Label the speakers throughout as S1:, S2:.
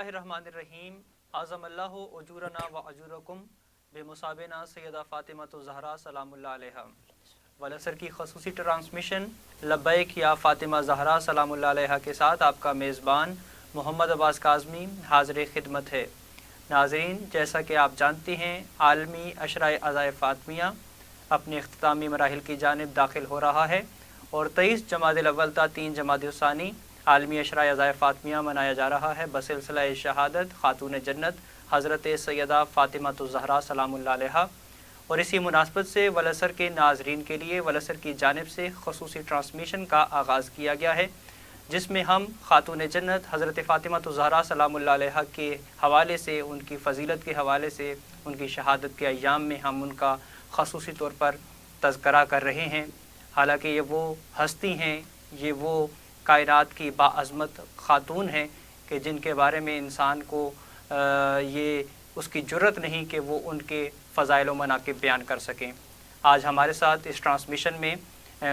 S1: اللہ الرحمن الرحیم اعظم اللہ اجورنا و اجورکم بمصابنا سیدہ فاطمہ الزہرا سلام اللہ علیہا ولسر کی خصوصی ٹرانسمیشن لبیک یا فاطمہ زہرا سلام اللہ علیہا کے ساتھ آپ کا میزبان محمد عباس کاظمی حاضر خدمت ہے۔ ناظرین، جیسا کہ آپ جانتے ہیں عالمی عشرۂ عزائے فاطمیہ اپنے اختتامی مراحل کی جانب داخل ہو رہا ہے اور 23 جمادی الاول تا 3 جمادی الثانی عالمی عشرۂ عزائے فاطمیہ منایا جا رہا ہے بسلسلہ شہادت خاتون جنت حضرت سیدہ فاطمہ الزہرا سلام اللہ علیہا، اور اسی مناسبت سے ولسر کے ناظرین کے لیے ولسر کی جانب سے خصوصی ٹرانسمیشن کا آغاز کیا گیا ہے، جس میں ہم خاتون جنت حضرت فاطمہ الزہرا سلام اللہ علیہا کے حوالے سے، ان کی فضیلت کے حوالے سے، ان کی شہادت کے ایام میں ہم ان کا خصوصی طور پر تذکرہ کر رہے ہیں۔ حالانکہ یہ وہ ہستی ہیں، یہ وہ کائنات کی باعظمت خاتون ہیں کہ جن کے بارے میں انسان کو یہ اس کی جرت نہیں کہ وہ ان کے فضائل و مناقب بیان کر سکیں۔ آج ہمارے ساتھ اس ٹرانسمیشن میں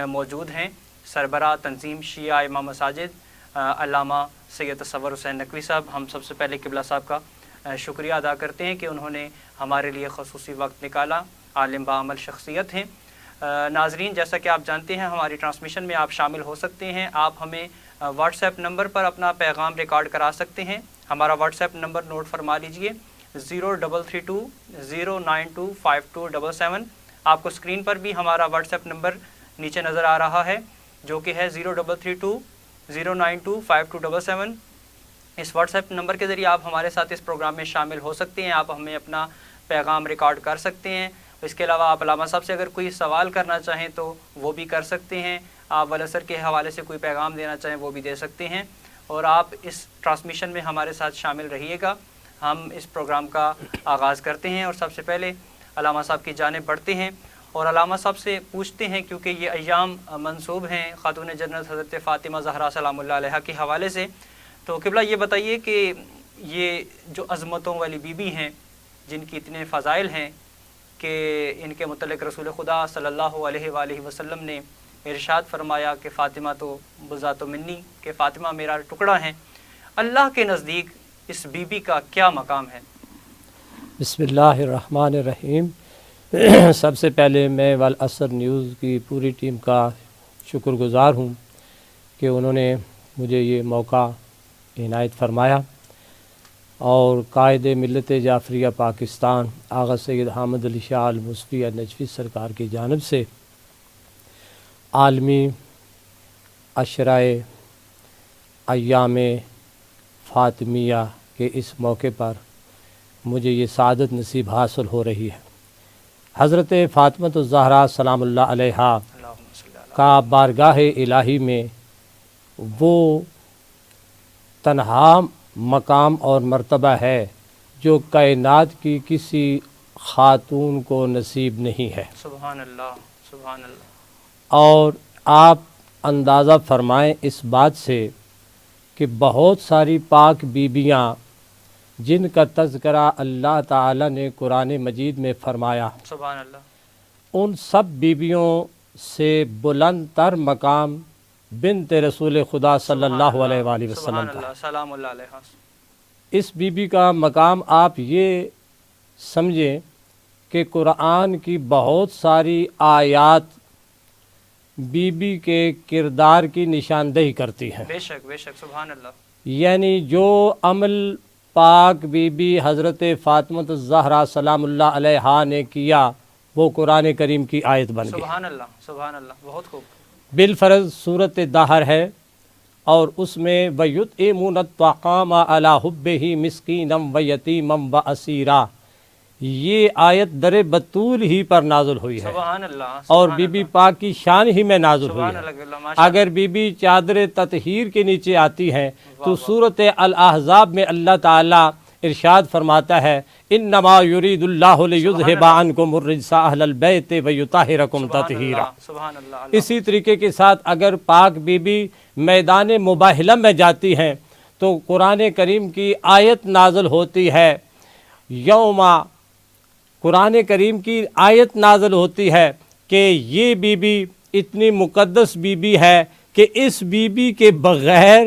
S1: موجود ہیں سربراہ تنظیم شیعہ امام مساجد علامہ سید تصور حسین نقوی صاحب۔ ہم سب سے پہلے قبلہ صاحب کا شکریہ ادا کرتے ہیں کہ انہوں نے ہمارے لیے خصوصی وقت نکالا، عالم بعمل شخصیت ہیں۔ ناظرین، جیسا کہ آپ جانتے ہیں ہماری ٹرانسمیشن میں آپ شامل ہو سکتے ہیں، آپ ہمیں واٹس ایپ نمبر پر اپنا پیغام ریکارڈ کرا سکتے ہیں۔ ہمارا واٹس ایپ نمبر نوٹ فرما لیجئے 0332 092 5277۔ آپ کو اسکرین پر بھی ہمارا واٹس ایپ نمبر نیچے نظر آ رہا ہے جو کہ ہے 0332 092 5277۔ اس واٹس ایپ نمبر کے ذریعے آپ ہمارے ساتھ اس پروگرام میں شامل ہو سکتے ہیں، آپ ہمیں اپنا پیغام ریکارڈ کر سکتے ہیں۔ اس کے علاوہ آپ علامہ صاحب سے اگر کوئی سوال کرنا چاہیں تو وہ بھی کر سکتے ہیں، آپ ولسر کے حوالے سے کوئی پیغام دینا چاہیں وہ بھی دے سکتے ہیں، اور آپ اس ٹرانسمیشن میں ہمارے ساتھ شامل رہیے گا۔ ہم اس پروگرام کا آغاز کرتے ہیں اور سب سے پہلے علامہ صاحب کی جانب بڑھتے ہیں اور علامہ صاحب سے پوچھتے ہیں، کیونکہ یہ ایام منسوب ہیں خاتون جنت حضرت فاطمہ زہرا سلام اللہ علیہا کے حوالے سے، تو قبلہ یہ بتائیے کہ یہ جو عظمتوں والی بی بی ہیں جن کی اتنے فضائل ہیں کہ ان کے متعلق رسول خدا صلی اللہ علیہ وآلہ وسلم نے ارشاد فرمایا کہ فاطمہ تو بذات منی، کہ فاطمہ میرا ٹکڑا ہیں، اللہ کے نزدیک اس بی بی کا کیا مقام ہے؟
S2: بسم اللہ الرحمن الرحیم۔ سب سے پہلے میں والعصر نیوز کی پوری ٹیم کا شکر گزار ہوں کہ انہوں نے مجھے یہ موقع عنایت فرمایا، اور قائد ملت جعفریہ پاکستان آغا سید حامد علی شاہ المصفی نجفی سرکار کی جانب سے عالمی عشرۂ ایام فاطمیہ کے اس موقع پر مجھے یہ سعادت نصیب حاصل ہو رہی ہے۔ حضرت فاطمہ الزہرا سلام اللہ علیہا کا بارگاہ الہی میں وہ تنہا مقام اور مرتبہ ہے جو کائنات کی کسی خاتون کو نصیب نہیں ہے۔
S1: سبحان اللہ، سبحان اللہ۔
S2: اور آپ اندازہ فرمائیں اس بات سے کہ بہت ساری پاک بیبیاں جن کا تذکرہ اللہ تعالی نے قرآن مجید میں فرمایا،
S1: سبحان اللہ،
S2: ان سب بیبیوں سے بلند تر مقام بنت رسول خدا صلی اللہ علیہ وآلہ وسلم کا۔
S1: سلام اللہ علیہ۔
S2: اس بی بی کا مقام آپ یہ سمجھیں کہ قرآن کی بہت ساری آیات بی بی کے کردار کی نشاندہی کرتی ہیں۔
S1: بے شک، بے شک، سبحان اللہ۔
S2: یعنی جو عمل پاک بی بی حضرت فاطمہ الزہرا سلام اللہ علیہا نے کیا وہ قرآن کریم کی آیت بن گئی۔
S1: سبحان اللہ، سبحان اللہ، بہت خوب۔
S2: بالفرض صورت دہر ہے، اور اس میں وَيُطْعِمُونَ الطَّعَامَ عَلَىٰ حُبِّهِ مِسْكِينًا وَيَتِيمًا وَأَسِيرًا، یہ آیت در بطول ہی پر نازل ہوئی ہے،
S1: سبحان اللہ،
S2: اور بی بی پاک کی شان ہی میں نازل ہوئی ہے۔ اگر بی بی چادر تطہیر کے نیچے آتی ہے تو سورۃ الاحزاب میں اللہ تعالیٰ ارشاد فرماتا ہے انما یرید اللہ لیذھب عنکم الرجس اہل البیت ویطہرکم تطہیرا۔ اسی طریقے کے ساتھ اگر پاک بی بی میدان مباہلہ میں جاتی ہیں تو قرآن کریم کی آیت نازل ہوتی ہے، قرآن کریم کی آیت نازل ہوتی ہے کہ یہ بی بی اتنی مقدس بی بی ہے کہ اس بی بی کے بغیر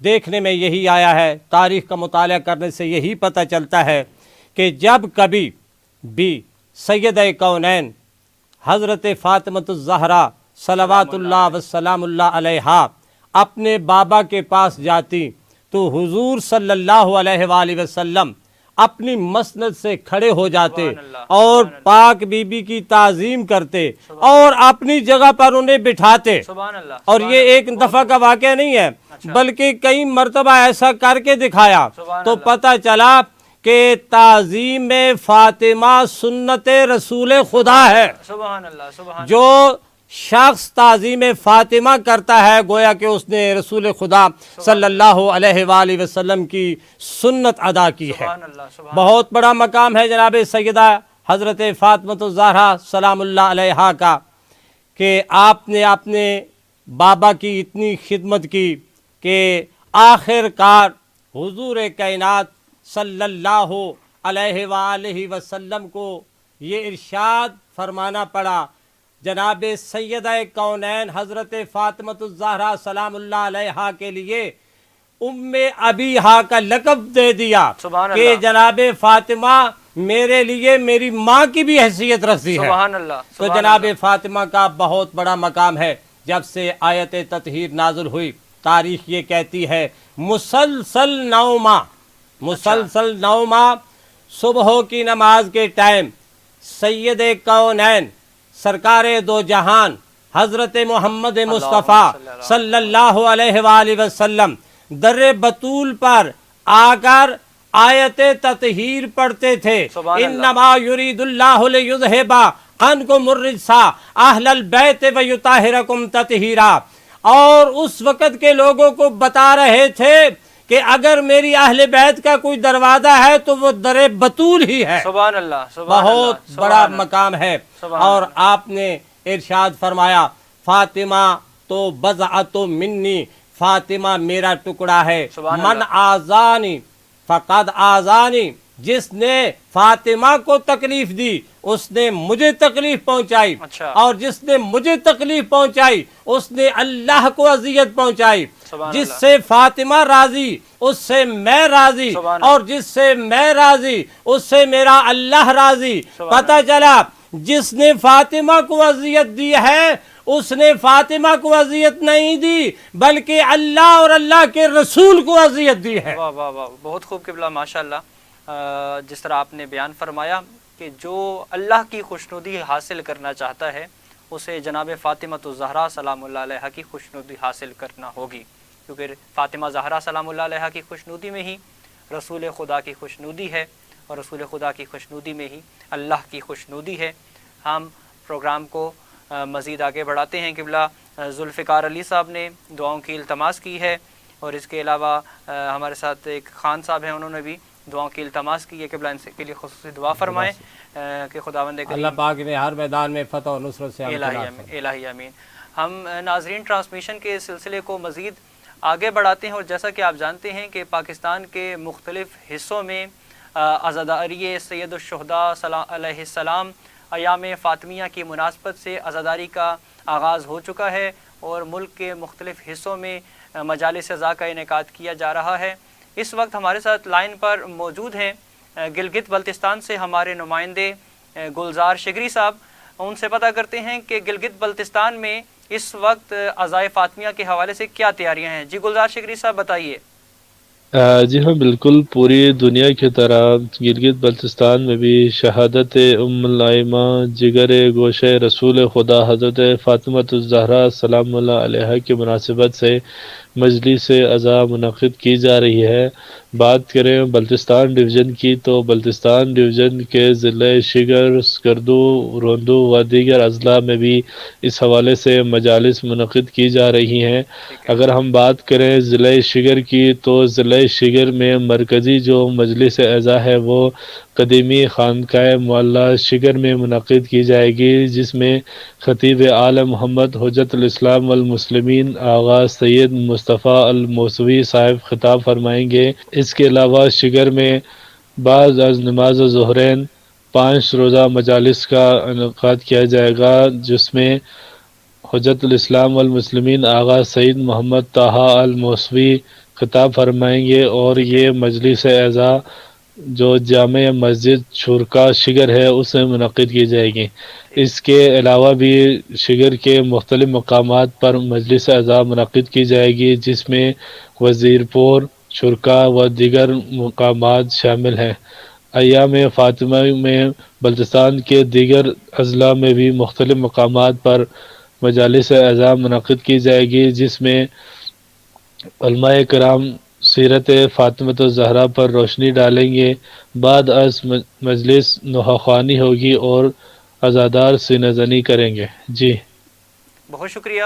S2: دیکھنے میں یہی آیا ہے، تاریخ کا مطالعہ کرنے سے یہی پتہ چلتا ہے کہ جب کبھی بھی سیدہ کونین حضرت فاطمۃ الزہرا صلوات اللہ وسلام اللہ علیہا اپنے بابا کے پاس جاتی تو حضور صلی اللہ علیہ وآلہ وسلم اپنی مسند سے کھڑے ہو جاتے اور پاک بی بی کی تعظیم کرتے اور اپنی جگہ پر انہیں بٹھاتے. اور یہ ایک دفعہ کا واقعہ نہیں ہے بلکہ کئی مرتبہ ایسا کر کے دکھایا. تو پتہ چلا کہ تعظیم فاطمہ سنت رسول خدا ہے. جو شخص تعظیم فاطمہ کرتا ہے گویا کہ اس نے رسول خدا صلی اللہ علیہ وآلہ وسلم کی سنت ادا کی ہے. بہت بڑا مقام ہے جناب سیدہ حضرت فاطمۃ الزہرا سلام اللہ علیہا کا کہ آپ نے اپنے بابا کی اتنی خدمت کی کہ آخر کار حضور کائنات صلی اللہ علیہ وآلہ وسلم کو یہ ارشاد فرمانا پڑا. جناب سیدہ کونین حضرت فاطمۃ الزہرا سلام اللہ علیہا کے لیے ام ابیہا کا لقب دے دیا کہ جناب فاطمہ میرے لیے میری ماں کی بھی حیثیت رکھتی ہے. تو جناب فاطمہ کا بہت بڑا مقام ہے. جب سے آیت تطہیر نازل ہوئی تاریخ یہ کہتی ہے مسلسل 9 ماہ صبح کی نماز کے ٹائم سید کونین سرکار دو جہان حضرت محمد مصطفیٰ صلی اللہ علیہ وآلہ وسلم در بطول پر آ کر آیت تطہیر پڑھتے تھے. انما یرید اللہ لیذھب عنکم الرجس اہل البیت ویطہرکم تطہیرا. اور اس وقت کے لوگوں کو بتا رہے تھے کہ اگر میری اہل بیت کا کوئی دروازہ ہے تو وہ در بطول ہی ہے.
S1: سبحان اللہ.
S2: بہت بڑا مقام ہے. اور آپ نے ارشاد فرمایا فاطمہ تو بضعۃ منی، فاطمہ میرا ٹکڑا ہے. من آذانی فقد آذانی، جس نے فاطمہ کو تکلیف دی اس نے مجھے تکلیف پہنچائی. اور جس نے مجھے تکلیف پہنچائی اس نے اللہ کو اذیت پہنچائی. جس سے فاطمہ راضی اس سے میں راضی، اور جس سے میں راضی اس سے میرا اللہ راضی. پتہ چلا جس نے فاطمہ کو اذیت دی ہے اس نے فاطمہ کو اذیت نہیں دی بلکہ اللہ اور اللہ کے رسول کو اذیت دی ہے.
S1: واہ واہ واہ، بہت خوب قبلہ ماشاءاللہ. جس طرح آپ نے بیان فرمایا کہ جو اللہ کی خوشنودی حاصل کرنا چاہتا ہے اسے جناب فاطمۃ الزہرا سلام اللہ علیہا کی خوشنودی حاصل کرنا ہوگی، کیونکہ فاطمہ زہرا سلام اللہ علیہا کی خوشنودی میں ہی رسول خدا کی خوشنودی ہے، اور رسول خدا کی خوشنودی میں ہی اللہ کی خوشنودی ہے. ہم پروگرام کو مزید آگے بڑھاتے ہیں. قبلہ ذوالفقار علی صاحب نے دعاؤں کی التماس کی ہے، اور اس کے علاوہ ہمارے ساتھ ایک خان صاحب ہیں، انہوں نے بھی دعاؤں کی التماس کی ہے. قبلہ ان کے لیے خصوصی دعا فرمائیں کہ خداوند کریم
S2: اللہ پاک نے ہر میدان میں فتح و نصرت سے
S1: الہی آمین. ہم ناظرین ٹرانسمیشن کے سلسلے کو مزید آگے بڑھاتے ہیں، اور جیسا کہ آپ جانتے ہیں کہ پاکستان کے مختلف حصوں میں عزاداری سید الشہداء علیہ السلام ایام فاطمیہ کی مناسبت سے عزاداری کا آغاز ہو چکا ہے، اور ملک کے مختلف حصوں میں مجالس عزا کا انعقاد کیا جا رہا ہے. اس وقت ہمارے ساتھ لائن پر موجود ہیں گلگت بلتستان سے ہمارے نمائندے گلزار شگری صاحب. ان سے پتہ کرتے ہیں کہ گلگت بلتستان میں اس وقت عزائے فاطمیہ کے حوالے سے کیا تیاریاں ہیں. جی گلزار شگری صاحب بتائیے.
S3: جی ہاں بالکل، پوری دنیا کی طرح گلگت بلتستان میں بھی شہادت ام الائمہ جگر گوشہ رسول خدا حضرت فاطمۃ الزہرا سلام اللہ علیہا کی مناسبت سے مجلس عزا منعقد کی جا رہی ہے. بات کریں بلتستان ڈویژن کی تو بلتستان ڈویژن کے ضلع شگر، سکردو، روندو و دیگر اضلاع میں بھی اس حوالے سے مجالس منعقد کی جا رہی ہیں. اگر ہم بات کریں ضلع شگر کی تو ضلع شگر میں مرکزی جو مجلس عزا ہے وہ قدیمی خانقاہ معلیٰ شگر میں منعقد کی جائے گی، جس میں خطیب عالم محمد حجت الاسلام والمسلمین آغا سید مصطفیٰ الموسوی صاحب خطاب فرمائیں گے. اس کے علاوہ شگر میں بعد از نماز ظہرین 5 روزہ مجالس کا انعقاد کیا جائے گا، جس میں حجت الاسلام والمسلمین آغا سید محمد طہا الموسوی خطاب فرمائیں گے، اور یہ مجلس اعزا جو جامع مسجد شرکا شگر ہے اس میں منعقد کی جائے گی۔ اس کے علاوہ بھی شگر کے مختلف مقامات پر مجلس اعزا منعقد کی جائے گی، جس میں وزیر پور، شرکا و دیگر مقامات شامل ہیں۔ ایام فاطمہ میں بلتستان کے دیگر اضلاع میں بھی مختلف مقامات پر مجالس اعزا منعقد کی جائے گی، جس میں علماء کرام سیرت فاطمہ الزہرا پر روشنی ڈالیں گے۔ بعد از مجلس نوحہ ہوگی اور عزادار سینہ زنی کریں گے۔ جی
S1: بہت شکریہ۔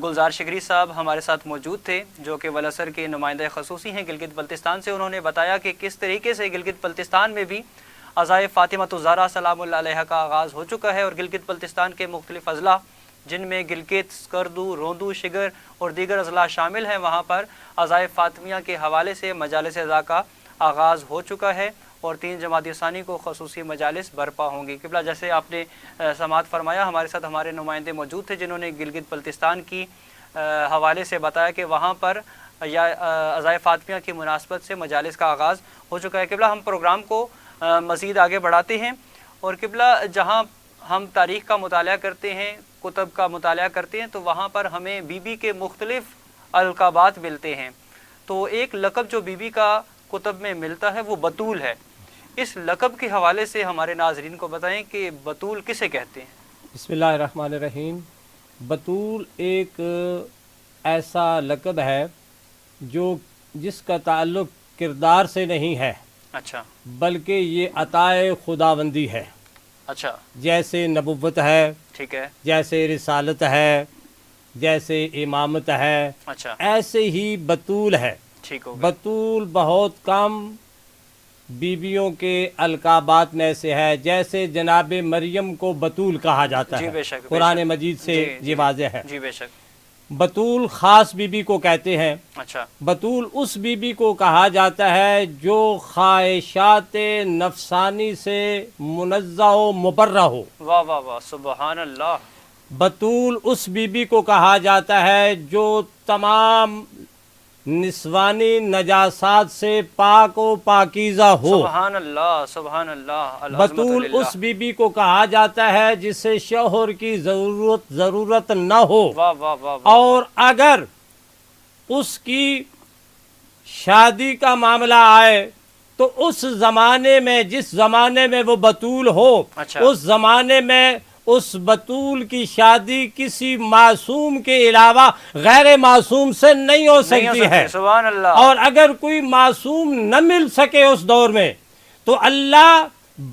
S1: گلزار شگری صاحب ہمارے ساتھ موجود تھے، جو کہ ولاسر کے نمائندہ خصوصی ہیں گلگت بلتستان سے۔ انہوں نے بتایا کہ کس طریقے سے گلگت بلتستان میں بھی عزائے فاطمہ الزہرا سلام اللہ علیہا کا آغاز ہو چکا ہے، اور گلگت بلتستان کے مختلف اضلاع جن میں گلگت، سکردو، روندو، شگر اور دیگر اضلاع شامل ہیں، وہاں پر عزائے فاطمیہ کے حوالے سے مجالس اعزا کا آغاز ہو چکا ہے، اور 3 جمادی ثانی کو خصوصی مجالس برپا ہوں گی۔ قبلہ جیسے آپ نے سماعت فرمایا، ہمارے ساتھ ہمارے نمائندے موجود تھے جنہوں نے گلگت بلتستان کی حوالے سے بتایا کہ وہاں پر یا عزائے فاطمیہ کی مناسبت سے مجالس کا آغاز ہو چکا ہے۔ قبلہ ہم پروگرام کو مزید آگے بڑھاتے ہیں، اور قبلہ جہاں ہم تاریخ کا مطالعہ کرتے ہیں، کتب کا مطالعہ کرتے ہیں، تو وہاں پر ہمیں بی بی کے مختلف القابات ملتے ہیں۔ تو ایک لقب جو بی بی کا کتب میں ملتا ہے وہ بطول ہے۔ اس لقب کے حوالے سے ہمارے ناظرین کو بتائیں کہ بطول کسے کہتے ہیں؟
S2: بسم اللہ الرحمن الرحیم۔ بطول ایک ایسا لقب ہے جس کا تعلق کردار سے نہیں ہے،
S1: اچھا،
S2: بلکہ یہ عطائے خداوندی ہے۔
S1: اچھا،
S2: جیسے نبوت ہے،
S1: ٹھیک ہے،
S2: جیسے رسالت ہے، جیسے امامت ہے،
S1: اچھا،
S2: ایسے ہی بطول ہے۔
S1: ٹھیک ہو گیا۔
S2: بطول بہت کم بیویوں کے القابات میں سے ہے، جیسے جناب مریم کو بطول کہا جاتا
S1: جی
S2: ہے،
S1: بے شک،
S2: قرآن مجید سے
S1: جی
S2: یہ واضح ہے۔
S1: جی بے شک،
S2: بطول خاص بی بی کو کہتے ہیں۔
S1: اچھا،
S2: بطول اس بی بی کو کہا جاتا ہے جو خواہشات نفسانی سے منزہ و مبرہ ہو۔
S1: واہ واہ واہ، سبحان اللہ۔
S2: بطول اس بی بی کو کہا جاتا ہے جو تمام نسوانی نجاسات سے پاک و پاکیزہ ہو۔
S1: سبحان اللہ، سبحان اللہ، العظمت
S2: بطول
S1: للہ۔
S2: اس بی بی کو کہا جاتا ہے جسے شوہر کی ضرورت نہ ہو،
S1: واہ واہ واہ واہ،
S2: اور اگر اس کی شادی کا معاملہ آئے تو اس زمانے میں، جس زمانے میں وہ بطول ہو،
S1: اچھا،
S2: اس زمانے میں اس بطول کی شادی کسی معصوم کے علاوہ غیر معصوم سے نہیں ہو سکتی ہے۔
S1: سبحان اللہ۔
S2: اور اگر کوئی معصوم نہ مل سکے اس دور میں، تو اللہ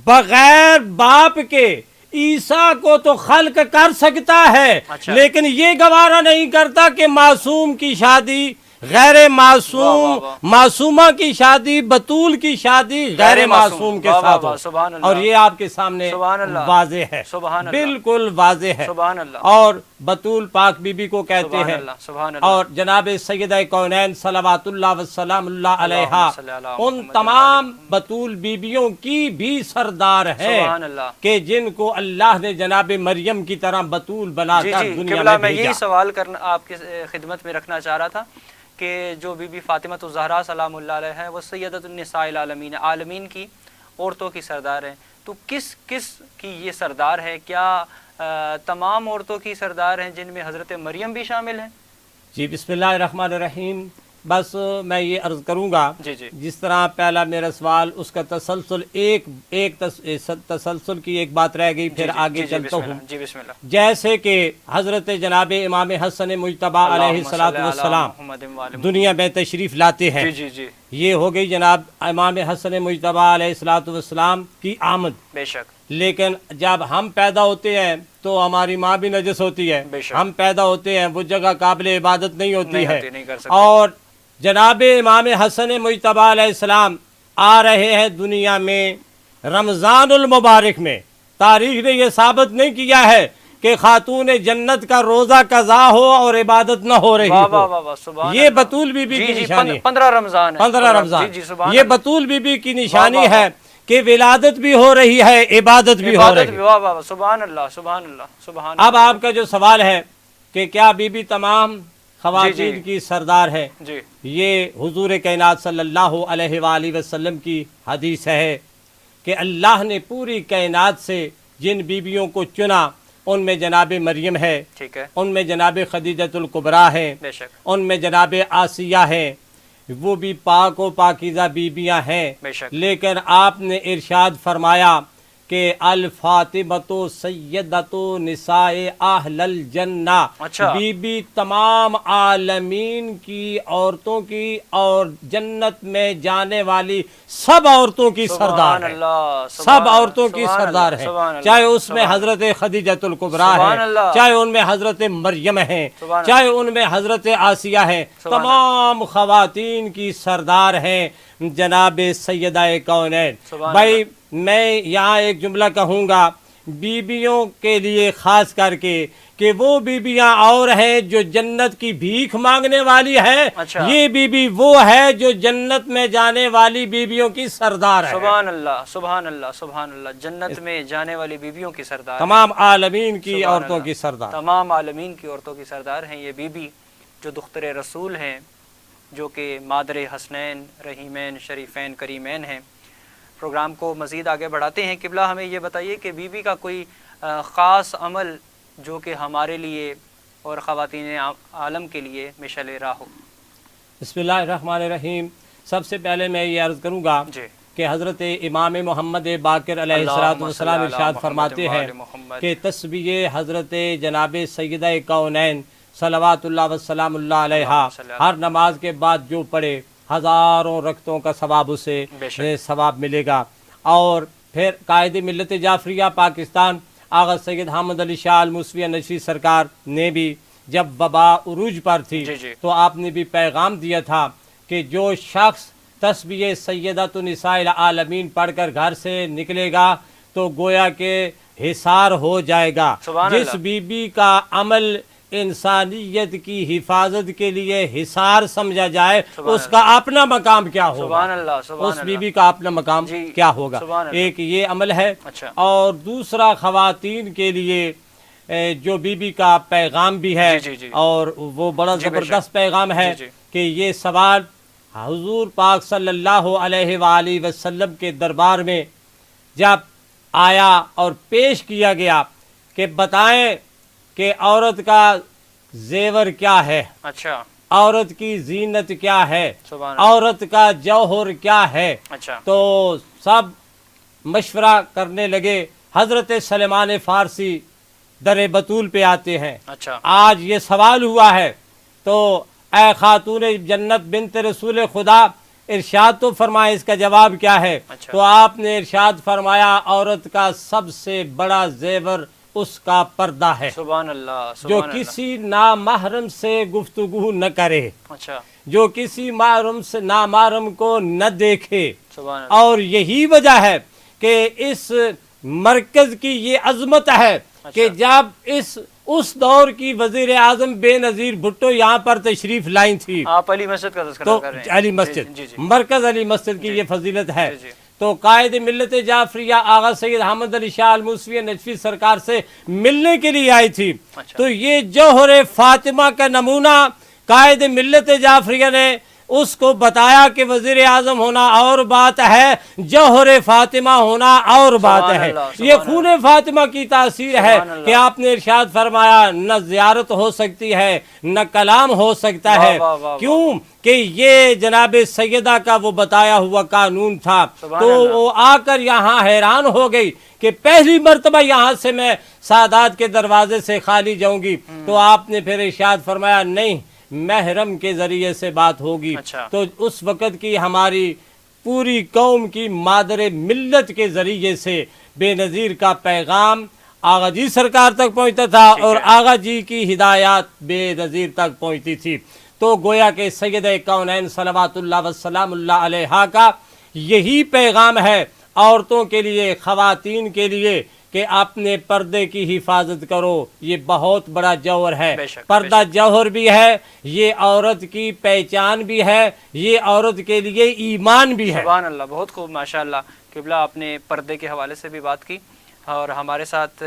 S2: بغیر باپ کے عیسیٰ کو تو خلق کر سکتا ہے،
S1: اچھا،
S2: لیکن یہ گوارا نہیں کرتا کہ معصوم کی شادی غیر معصوم، معصومہ کی شادی، بطول کی شادی غیر معصوم کے ساتھ ہو۔
S1: سبحان اللہ،
S2: اور یہ آپ کے سامنے
S1: سبحان اللہ،
S2: واضح ہے،
S1: سبحان اللہ،
S2: بالکل واضح ہے۔
S1: سبحان اللہ،
S2: اور بطول پاک بی بی کو کہتے
S1: سبحان
S2: ہیں،
S1: اللہ، سبحان اللہ،
S2: اور جناب سیدہ کونین صلوات اللہ وسلام اللہ علیہا
S1: اللہم صلی علی
S2: ان
S1: محمد
S2: تمام بطول بیبیوں کی بھی سردار ہے،
S1: سبحان اللہ۔
S2: کہ جن کو اللہ نے جناب مریم کی طرح بطول بنا
S1: جی
S2: کر
S1: جی،
S2: دنیا
S1: قبلہ
S2: میں
S1: میں
S2: بھیجا۔
S1: یہی سوال کرنا آپ کی خدمت میں رکھنا چاہ رہا تھا کہ جو بی بی فاطمہ الزہرا سلام اللہ علیہا ہے وہ سیدۃ النساء العالمین، عالمین کی عورتوں کی سردار ہیں، تو کس کس کی یہ سردار ہے؟ کیا تمام عورتوں کی سردار ہیں جن میں حضرت مریم بھی شامل ہیں؟
S2: جی بسم اللہ الرحمن الرحیم۔ بس میں یہ عرض کروں گا،
S1: جی جی،
S2: جس طرح پہلا میرا سوال اس کا تسلسل ایک تسلسل کی ایک بات رہ گئی، پھر آگے چلتا ہوں۔
S1: جی بسم اللہ۔
S2: جیسے کہ حضرت جناب امام حسن مجتبی علیہ الصلوۃ والسلام دنیا میں تشریف لاتے ہیں،
S1: جی جی جی،
S2: یہ ہو گئی جناب امام حسن مجتبی علیہ الصلوۃ والسلام کی آمد۔
S1: بے شک،
S2: لیکن جب ہم پیدا ہوتے ہیں تو ہماری ماں بھی نجس ہوتی ہے،
S1: بے شک،
S2: ہم پیدا ہوتے ہیں وہ جگہ قابل عبادت نہیں ہوتی ہے،
S1: نہیں کر سکتے۔
S2: اور جناب امام حسن مجتبی علیہ السلام آ رہے ہیں دنیا میں رمضان المبارک میں۔ تاریخ نے یہ ثابت نہیں کیا ہے کہ خاتون جنت کا روزہ قضا ہو اور عبادت نہ ہو رہی
S1: واہ واہ
S2: ہو۔
S1: واہ واہ، سبحان
S2: یہ
S1: اللہ۔
S2: بطول بی بی
S1: جی
S2: کی
S1: جی،
S2: نشانی ہے،
S1: 15 رمضان ہے،
S2: 15 رمضان،
S1: جی جی، سبحان
S2: یہ
S1: اللہ۔
S2: بطول بی بی کی نشانی
S1: واہ واہ
S2: ہے کہ ولادت بھی ہو رہی ہے، عبادت بھی ہو
S1: عبادت
S2: رہی
S1: بھی،
S2: ہے۔
S1: واہ واہ واہ، سبحان اللہ، سبحان اللہ، سبحان
S2: اب
S1: اللہ۔
S2: آپ کا جو سوال ہے کہ کیا بی بی تمام خواتین کی سردار ہے۔
S1: جی
S2: یہ حضور کائنات صلی اللہ علیہ وآلہ وسلم کی حدیث ہے کہ اللہ نے پوری کائنات سے جن بیویوں کو چنا ان میں جناب مریم ہے،
S1: ٹھیک ہے،
S2: ان میں جناب خدیجۃ الکبریٰ ہے،
S1: بے شک،
S2: ان میں جناب آسیہ ہے، وہ بھی پاک و پاکیزہ بیبیاں ہیں،
S1: بے شک،
S2: لیکن آپ نے ارشاد فرمایا کہ الفاطمۃ سیدۃ نساء اہل الجنہ،
S1: اچھا،
S2: بی بی تمام عالمین کی عورتوں کی اور جنت میں جانے والی سب عورتوں کی سردار ہے، سب عورتوں کی سردار ہے، چاہے اس میں حضرت خدیجۃ الکبریٰ ہے، چاہے ان میں حضرت مریم ہے، چاہے ان میں حضرت آسیہ ہے، تمام خواتین کی سردار ہیں جناب سیدہ کونین۔ بھائی میں یہاں ایک جملہ کہوں گا بیبیوں کے لیے خاص کر کے کہ وہ بیبیاں اور ہیں جو جنت کی بھیک مانگنے والی ہے، یہ بیوی وہ ہے جو جنت میں جانے والی بیویوں کی سردار ہے۔
S1: سبحان اللہ، سبحان اللہ، سبحان اللہ، جنت میں جانے والی بیویوں کی سردار،
S2: تمام عالمین کی عورتوں کی سردار،
S1: تمام عالمین کی عورتوں کی سردار ہیں یہ بیوی جو دختر رسول ہیں، جو کہ مادر حسنین رحیمین شریفین کریمین ہیں۔ پروگرام کو مزید آگے بڑھاتے ہیں۔ قبلہ ہمیں یہ بتائیے کہ بیوی کا کوئی خاص عمل جو کہ ہمارے لیے اور خواتین عالم کے لیے مشعل راہ ہو۔
S2: بسم اللہ الرحمن الرحیم۔ سب سے پہلے میں یہ عرض کروں گا کہ حضرت امام محمد باقر علیہ السلام ارشاد فرماتے ہیں کہ تسبیح حضرت جناب سیدہ کونین صلوات اللہ وسلام اللہ علیہا ہر نماز کے بعد جو پڑھے ہزاروں رکعتوں کا ثواب اسے ثواب ملے گا۔ اور پھر قائد ملت جعفریہ پاکستان آغا سید حامد علی شاہ الموسوی نشری سرکار نے بھی جب وبا عروج پر تھی تو آپ نے بھی پیغام دیا تھا کہ جو شخص تسبیح سیدۃ نساء العالمین پڑھ کر گھر سے نکلے گا تو گویا کہ حصار ہو جائے گا۔ جس بی بی کا عمل انسانیت کی حفاظت کے لیے حصار سمجھا جائے اس کا اپنا مقام کیا ہوگا، اس بی بی کا اپنا مقام کیا ہوگا۔ ایک یہ عمل ہے، اور دوسرا خواتین کے لیے جو بی بی کا پیغام بھی ہے، اور وہ بڑا زبردست پیغام ہے کہ یہ سوال حضور پاک صلی اللہ علیہ وآلہ وسلم کے دربار میں جب آیا اور پیش کیا گیا کہ بتائیں کہ عورت کا زیور کیا ہے،
S1: اچھا،
S2: عورت کی زینت کیا ہے، عورت کا جوہر کیا ہے، تو سب مشورہ کرنے لگے۔ حضرت سلیمان فارسی در بطول پہ آتے ہیں، آج یہ سوال ہوا ہے تو اے خاتون جنت بنت رسول خدا ارشاد تو فرمائے اس کا جواب کیا ہے؟ تو آپ نے ارشاد فرمایا عورت کا سب سے بڑا زیور اس کا پردہ ہے،
S1: سبحان اللہ،
S2: جو کسی نامحرم سے گفتگو نہ کرے، جو کسی نامحرم کو نہ دیکھے۔ اور یہی وجہ ہے کہ اس مرکز کی یہ عظمت ہے کہ جب اس دور کی وزیر اعظم بے نظیر بھٹو یہاں پر تشریف لائیں تھی،
S1: آپ علی مسجد کا تذکرہ کر رہے ہیں،
S2: علی مسجد، مرکز علی مسجد کی یہ فضیلت ہے، تو قائد ملت جعفریہ آغا سید حامد علی شاہ الموسوی نجفی سرکار سے ملنے کے لیے آئی تھی۔ تو یہ جوہر فاطمہ کا نمونہ قائد ملت جعفریہ نے اس کو بتایا کہ وزیر اعظم ہونا اور بات ہے، جوہر فاطمہ ہونا اور بات ہے۔ یہ خون فاطمہ کی تاثیر ہے کہ آپ نے ارشاد فرمایا نہ زیارت ہو سکتی ہے نہ کلام ہو سکتا ہے، کیوں کہ یہ جناب سیدہ کا وہ بتایا ہوا قانون تھا۔ تو وہ آ کر یہاں حیران ہو گئی کہ پہلی مرتبہ یہاں سے میں سادات کے دروازے سے خالی جاؤں گی، تو آپ نے پھر ارشاد فرمایا نہیں، محرم کے ذریعے سے بات ہوگی۔ تو اس وقت کی ہماری پوری قوم کی مادر ملت کے ذریعے سے بے نظیر کا پیغام آغا جی سرکار تک پہنچتا تھا اور آغا جی کی ہدایات بے نظیر تک پہنچتی تھی۔ تو گویا کہ سیدہ کونین صلوات اللہ وسلام اللہ علیہا کا یہی پیغام ہے عورتوں کے لیے، خواتین کے لیے، کہ اپنے پردے کی حفاظت کرو۔ یہ بہت بڑا جوہر ہے، پردہ جوہر بھی ہے، یہ عورت کی پہچان بھی ہے، یہ عورت کے لیے ایمان بھی ہے۔
S1: سبحان اللہ، بہت خوب، ماشاءاللہ۔ قبلہ آپ نے پردے کے حوالے سے بھی بات کی، اور ہمارے ساتھ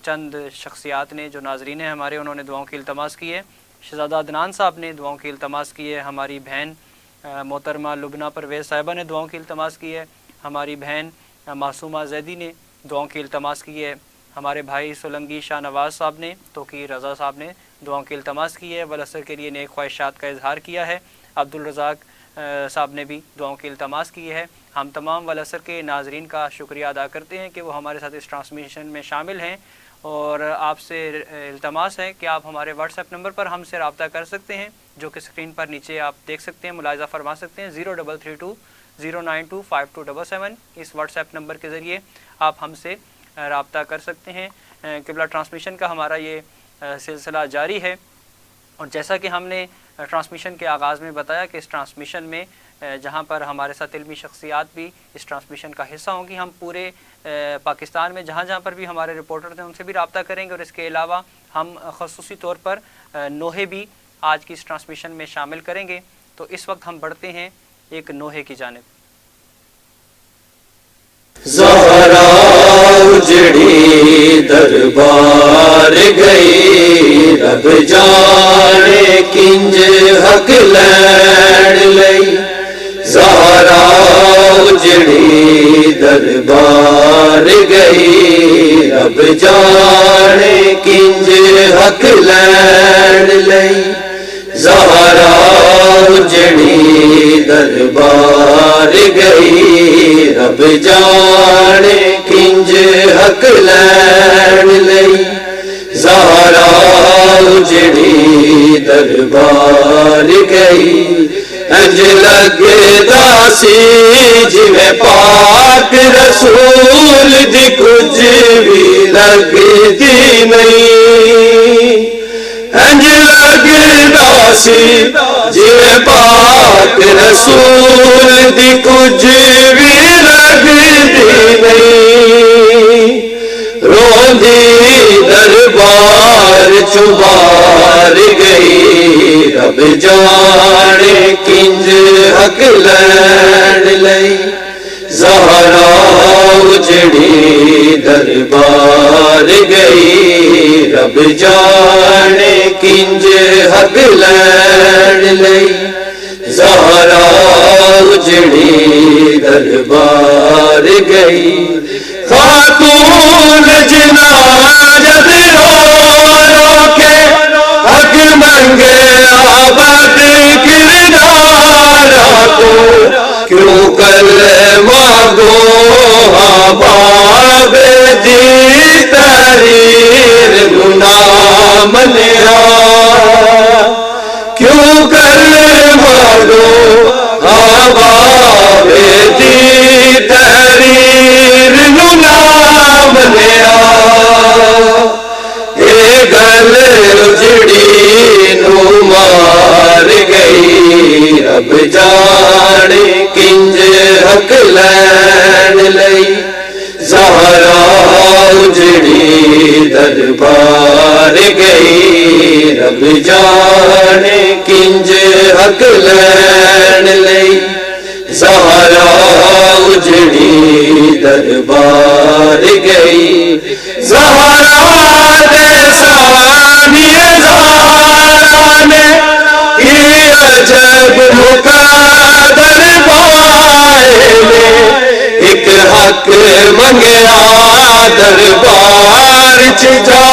S1: چند شخصیات نے جو ناظرین ہیں ہمارے، انہوں نے دعاؤں کی التماس کی ہے۔ شہزادہ عدنان صاحب نے دعاؤں کی التماس کی ہے، ہماری بہن محترمہ لبنہ پرویز صاحبہ نے دعاؤں کی التماس کی ہے، ہماری بہن معصومہ زیدی نے دعاؤں کی التماس کی ہے، ہمارے بھائی سولنگی شاہ نواز صاحب نے، توقیر رضا صاحب نے دعاؤں کی التماس کی ہے، والعصر کے لیے نیک خواہشات کا اظہار کیا ہے، عبدالرزاق صاحب نے بھی دعاؤں کی التماس کی ہے۔ ہم تمام والعصر کے ناظرین کا شکریہ ادا کرتے ہیں کہ وہ ہمارے ساتھ اس ٹرانسمیشن میں شامل ہیں، اور آپ سے التماس ہے کہ آپ ہمارے واٹس ایپ نمبر پر ہم سے رابطہ کر سکتے ہیں، جو کہ اسکرین پر نیچے آپ دیکھ سکتے ہیں، ملاحظہ فرما سکتے ہیں۔ 0332 092 5277 اس واٹس ایپ نمبر کے ذریعے آپ ہم سے رابطہ کر سکتے ہیں۔ قبلہ ٹرانسمیشن کا ہمارا یہ سلسلہ جاری ہے، اور جیسا کہ ہم نے ٹرانسمیشن کے آغاز میں بتایا کہ اس ٹرانسمیشن میں جہاں پر ہمارے ساتھ علمی شخصیات بھی اس ٹرانسمیشن کا حصہ ہوں گی، ہم پورے پاکستان میں جہاں جہاں پر بھی ہمارے رپورٹرز ہیں ان سے بھی رابطہ کریں گے، اور اس کے علاوہ ہم خصوصی طور پر نوحے بھی آج کی اس ٹرانسمیشن میں شامل کریں گے۔ تو اس وقت ہم بڑھتے ہیں ایک نوحے کی جانب۔
S4: زہرا اجڑی دربار گئی، رب جانے کنج حق لین لئی، زہرا اجڑی دربار گئی، رب جانے کنج حق لین لئی، زہرا اجڑی دربار گئی، رب جانے کنج حق لین لئی، زہرا اجڑی دربار گئی، انج لگدا سی جویں پاک رسول دی کچھ بھی لگدی نہیں، انج لگدا سی جویں پاک رسول دی کچھ بھی لگدی نہیں، روندی دربار چبار گئی، رب جانے کنج حق لین لئی، زہرا اجڑی دربار گئی، رب جانے کنج حق لین لئی، زہرا اجڑی دربار گئی، خاتون جنا جد رو رو کے حق منگے آباد کردار کو، کیوں کر مانگو باب دی تحریر گناہ منیا، کیوں کر مانگو باب دی تحریر گناہ منیا، اے گل اجڑی نو مار گئی، رب جانے کنج حق لین لئی، زہرا اجڑی دربار گئی، رب جانے کنج حق لین لئی، زہرا اجڑی دربار گئی، زہرا دے ثانیے زہرا نے کی عجب مقدر پائے میں، ایک حق منگیا دربار چ جا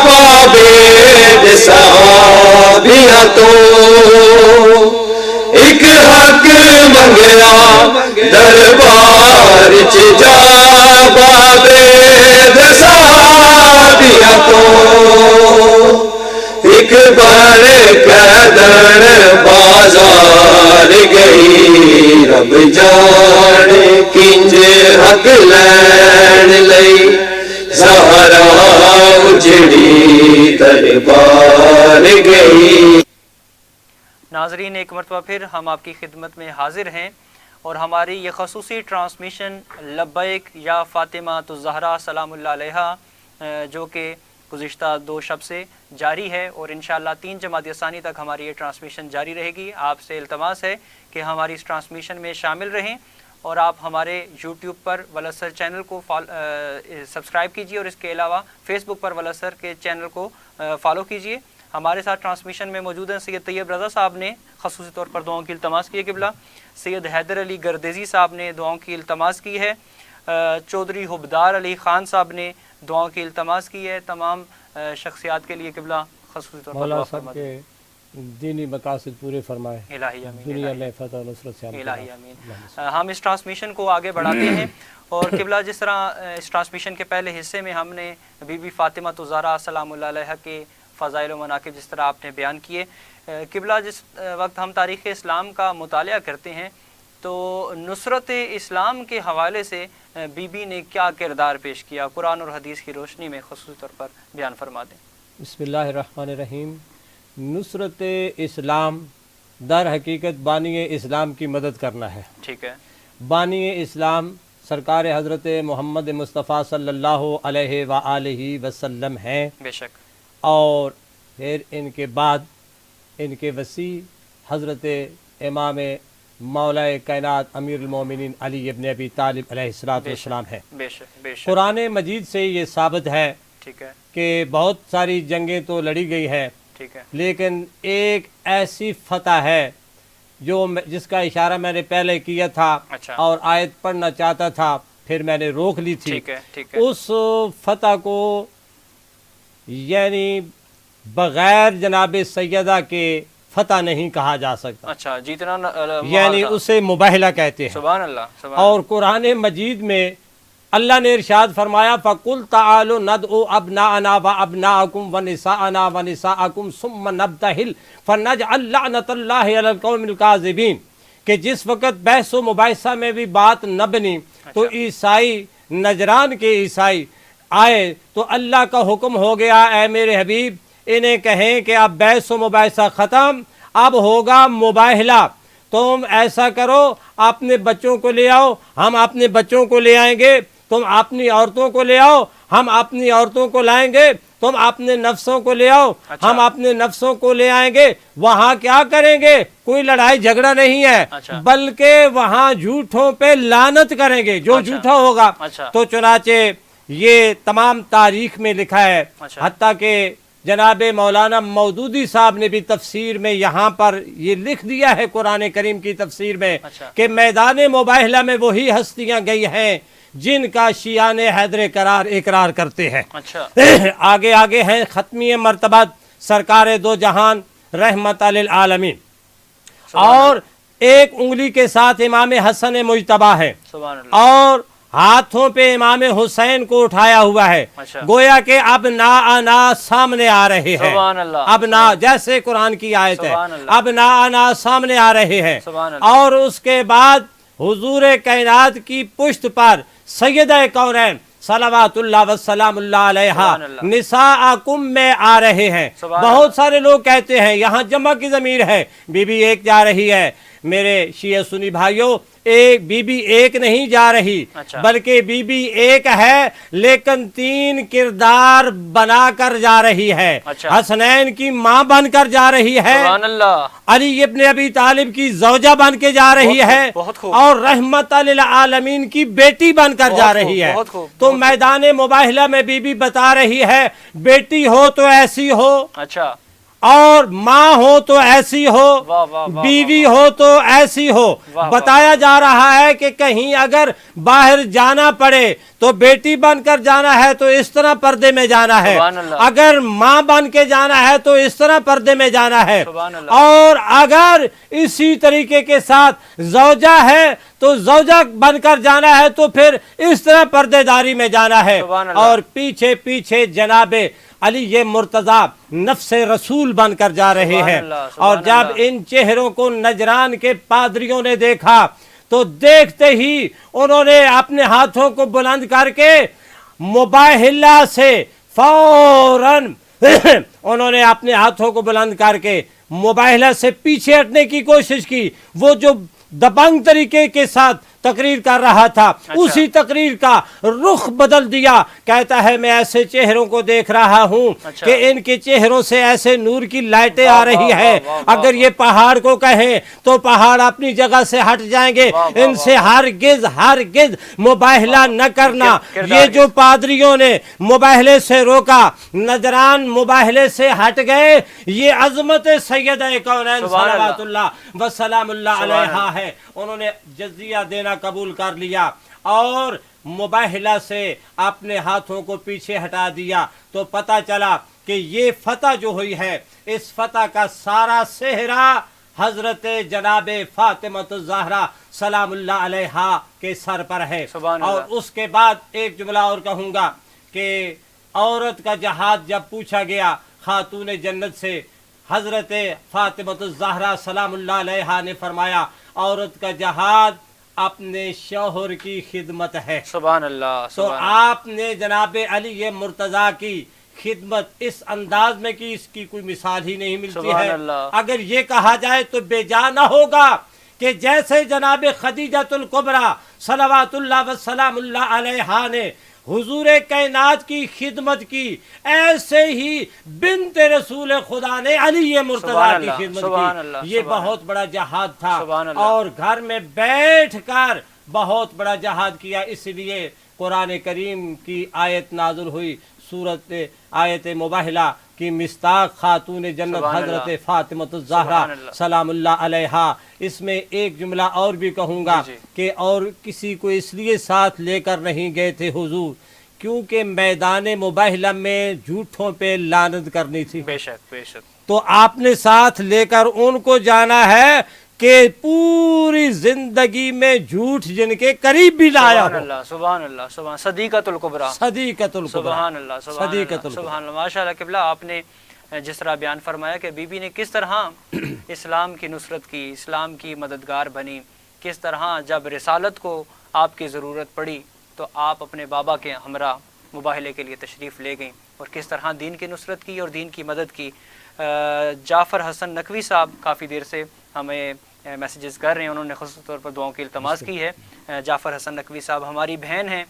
S4: بابے صحابیاں تو، ایک حق منگیا دربار چ جا بابے صحابیاں تو، ایک بار قدر بازار گئی، رب جانے کنج حق لین لئی، زہرا اجڑی دربار گئی۔
S1: ناظرین، ایک مرتبہ پھر ہم آپ کی خدمت میں حاضر ہیں، اور ہماری یہ خصوصی ٹرانسمیشن لبیک یا فاطمہ الزہرا سلام اللہ علیہا جو کہ گزشتہ 2 شب سے جاری ہے، اور انشاءاللہ 3 جمادی ثانی تک ہماری یہ ٹرانسمیشن جاری رہے گی۔ آپ سے التماس ہے کہ ہماری اس ٹرانسمیشن میں شامل رہیں، اور آپ ہمارے یوٹیوب پر والعصر چینل کو سبسکرائب کیجیے، اور اس کے علاوہ فیس بک پر والعصر کے چینل کو فالو کیجیے۔ ہمارے ساتھ ٹرانسمیشن میں موجود ہیں سید طیب رضا صاحب نے خصوصی طور پر دعاؤں کی التماس کی ہے قبلہ. سید حیدر علی گردیزی صاحب نے دعاؤں کی التماس کی ہے. چودھری حبدار علی خان صاحب نے دعاؤں کی التماس کی ہے. تمام شخصیات کے لیے قبلہ خصوصی طور پر
S2: مولا صاحب کے دینی مقاصد پورے فرمائے,
S1: الہی آمین,
S2: دنیا میں فتح و نصرت سے
S1: الہی آمین. ہم اس ٹرانسمیشن کو آگے بڑھاتے ہیں اور قبلہ جس طرح اس ٹرانسمیشن کے پہلے حصے میں ہم نے بی بی فاطمہ الزہرا سلام اللہ علیہا کے فضائل و مناقب جس طرح آپ نے بیان کیے, قبلہ جس وقت ہم تاریخ اسلام کا مطالعہ کرتے ہیں تو نصرت اسلام کے حوالے سے بی بی نے کیا کردار پیش کیا, قرآن اور حدیث کی روشنی میں خصوصی طور پر بیان فرما دیں.
S2: بسم اللہ الرحمن الرحیم. نصرت اسلام در حقیقت بانی اسلام کی مدد کرنا ہے.
S1: ٹھیک ہے.
S2: بانی اسلام سرکار حضرت محمد مصطفیٰ صلی اللہ علیہ وآلہ وسلم ہیں.
S1: بے شک.
S2: اور پھر ان کے بعد ان کے وسیع حضرت امام مولا کائنات امیر المومنین علی ابن ابی طالب علیہ السلام ہے.
S1: بے شک بے شک.
S2: قرآن مجید سے یہ ثابت ہے
S1: ٹھیک ہے
S2: کہ بہت ساری جنگیں تو لڑی گئی ہے,
S1: ٹھیک ہے,
S2: لیکن ایک ایسی فتح ہے جو جس کا اشارہ میں نے پہلے کیا تھا
S1: اچھا.
S2: اور آیت پڑھنا چاہتا تھا پھر میں نے روک لی تھی.
S1: ٹھیک ہے ٹھیک ہے.
S2: اس فتح کو یعنی بغیر جناب سیدہ کے فتح نہیں کہا جا سکتا.
S1: اچھا, جتنا
S2: یعنی اسے مباہلہ کہتے ہیں.
S1: سبحان اللہ, سبحان
S2: اور قرآن مجید میں اللہ نے ارشاد فرمایا فَقُلْ تَعَالُوا نَدْعُوا أَبْنَاءَنَا وَأَبْنَاءَكُمْ وَنِسَاءَنَا وَنِسَاءَكُمْ ثُمَّ نَبْتَهِلْ فَنَجْعَلْ لَعْنَةَ اللَّهِ عَلَى الْقَوْمِ الْكَاذِبِينَ کہ جس وقت بحث و مباحثہ میں بھی بات نہ بنی تو عیسائی نجران کے عیسائی آئے تو اللہ کا حکم ہو گیا اے میرے حبیب انہیں کہیں کہ اب بحث و مباحثہ ختم, اب ہوگا مباہلہ. تم ایسا کرو اپنے بچوں کو لے آؤ, ہم اپنے بچوں کو لے آئیں گے, تم اپنی عورتوں کو لے آؤ, ہم اپنی عورتوں کو لائیں گے, تم اپنے نفسوں کو لے آؤ, ہم اپنے نفسوں کو لے آئیں گے. وہاں کیا کریں گے؟ کوئی لڑائی جھگڑا نہیں ہے, بلکہ وہاں جھوٹوں پہ لعنت کریں گے جو جھوٹا ہوگا. تو چنانچہ یہ تمام تاریخ میں لکھا ہے, حتیٰ کہ جناب مولانا مودودی صاحب نے بھی تفسیر میں یہاں پر یہ لکھ دیا ہے قرآن کریم کی تفسیر میں کہ میدان مباہلہ میں وہی ہستیاں گئی ہیں جن کا شیعان حیدر اقرار کرتے ہیں. آگے آگے ہیں ختمی مرتبہ سرکار دو جہان رحمت للعالمین, اور ایک انگلی کے ساتھ امام حسن مجتبیٰ ہے اور ہاتھوں پہ امام حسین کو اٹھایا ہوا ہے. گویا کہ اب نا سامنے آ رہے ہیں, اب نا جیسے قرآن کی آیت ہے, اب نا سامنے آ رہے ہیں. اور اس کے بعد حضور کائنات کی پشت پر سیدہ کونین صلوات اللہ وسلام اللہ علیہا نساءکم میں آ رہے ہیں. بہت سارے لوگ کہتے ہیں یہاں جمع کی ضمیر ہے, بی بی ایک جا رہی ہے. میرے شیعہ سنی بھائیوں, ایک بی بی ایک نہیں جا رہی, بلکہ بی بی ایک ہے لیکن تین کردار بنا کر جا رہی ہے. حسنین کی ماں بن کر جا رہی ہے, علی ابن ابی طالب کی زوجہ بن کے جا رہی ہے, اور رحمت للعالمین کی بیٹی بن کر جا رہی ہے. تو میدان مباہلہ میں بی بی بتا رہی ہے بیٹی ہو تو ایسی ہو, اور ماں ہو تو ایسی ہو, بیوی ہو تو ایسی ہو. بتایا جا رہا ہے کہ کہیں اگر باہر جانا پڑے تو بیٹی بن کر جانا ہے تو اس طرح پردے میں جانا ہے, اگر ماں بن کے جانا ہے تو اس طرح پردے میں جانا ہے, اور اگر اسی طریقے کے ساتھ زوجہ ہے تو زوجہ بن کر جانا ہے تو پھر اس طرح پردے داری میں جانا ہے. اور پیچھے پیچھے جناب علی یہ مرتضیٰ نفس رسول بن کر جا رہے ہیں. اور جب ان چہروں کو نجران کے پادریوں نے دیکھا تو دیکھتے ہی انہوں نے اپنے ہاتھوں کو بلند کر کے مباہلہ سے فوراً انہوں نے اپنے ہاتھوں کو بلند کر کے مباہلہ سے پیچھے ہٹنے کی کوشش کی. وہ جو دبنگ طریقے کے ساتھ تقریر کر رہا تھا، اسی تقریر کا رخ بدل دیا. کہتا ہے میں ایسے چہروں کو دیکھ رہا ہوں کہ ان کے چہروں سے ایسے نور کی لائٹیں آ رہی ہے. اگر یہ پہاڑ کو کہیں تو پہاڑ اپنی جگہ سے ہٹ جائیں گے. ان سے ہرگز مباہلہ نہ کرنا. یہ جو پادریوں نے مباہلے سے روکا، نظران مباہلے سے ہٹ گئے. یہ عظمت سیدہ کونین صلوات اللہ وسلام اللہ علیہا ہے. انہوں نے جزیہ دینا قبول کر لیا اور مباہلہ سے اپنے ہاتھوں کو پیچھے ہٹا دیا. تو پتہ چلا کہ یہ فتح جو ہوئی ہے، اس فتح کا سارا صحرا حضرت جناب فاطمہ الزہرا سلام اللہ علیہا کے سر پر ہے. اور اس کے بعد ایک جملہ اور کہوں گا کہ عورت کا جہاد جب پوچھا گیا خاتون جنت سے، حضرت فاطمہ الزہرا سلام اللہ علیہا نے فرمایا عورت کا جہاد اپنے شوہر کی خدمت ہے.
S1: سبحان اللہ.
S2: تو آپ نے جناب علی مرتضیٰ کی خدمت اس انداز میں کی، اس کی کوئی مثال ہی نہیں ملتی ہے. اگر یہ کہا جائے تو بے جا نہ ہوگا کہ جیسے جناب خدیجۃ الکبریٰ صلوات اللہ وسلام اللہ علیہا نے حضور کائنات کی خدمت کی، ایسے ہی بنت رسول خدا نے علی مرتضیٰ کی خدمت کی. یہ بہت بڑا جہاد تھا اور گھر میں بیٹھ کر بہت بڑا جہاد کیا. اس لیے قرآن کریم کی آیت نازل ہوئی، سورت آیت مباہلہ کی مصداق خاتون جنت حضرت فاطمہ الزہرا سلام اللہ علیہا. اس میں ایک جملہ اور بھی کہوں گا کہ اور کسی کو اس لیے ساتھ لے کر نہیں گئے تھے حضور کیونکہ میدان مباہلہ میں جھوٹوں پہ لعنت کرنی تھی.
S1: بے شک بے شک.
S2: تو آپ نے ساتھ لے کر ان کو جانا ہے کہ پوری زندگی میں جھوٹ جن کے قریب بھی لایا ہو.
S1: سبحان اللہ سبحان صدیقۃ الکبریٰ.
S2: صدیقۃ الکبریٰ.
S1: سبحان اللہ
S2: صدیقۃ الکبریٰ.
S1: سبحان اللہ. ماشاء اللہ قبلہ آپ نے جس طرح بیان فرمایا کہ بی بی نے کس طرح اسلام کی نصرت کی، اسلام کی مددگار بنی، کس طرح جب رسالت کو آپ کی ضرورت پڑی تو آپ اپنے بابا کے ہمراہ مباہلے کے لیے تشریف لے گئیں اور کس طرح دین کی نصرت کی اور دین کی مدد کی. جعفر حسن نقوی صاحب کافی دیر سے ہمیں میسیجز کر رہے ہیں، انہوں نے خصوصی طور پر دعاؤں کی التماس کی ہے. جعفر حسن نقوی صاحب ہماری بہن ہیں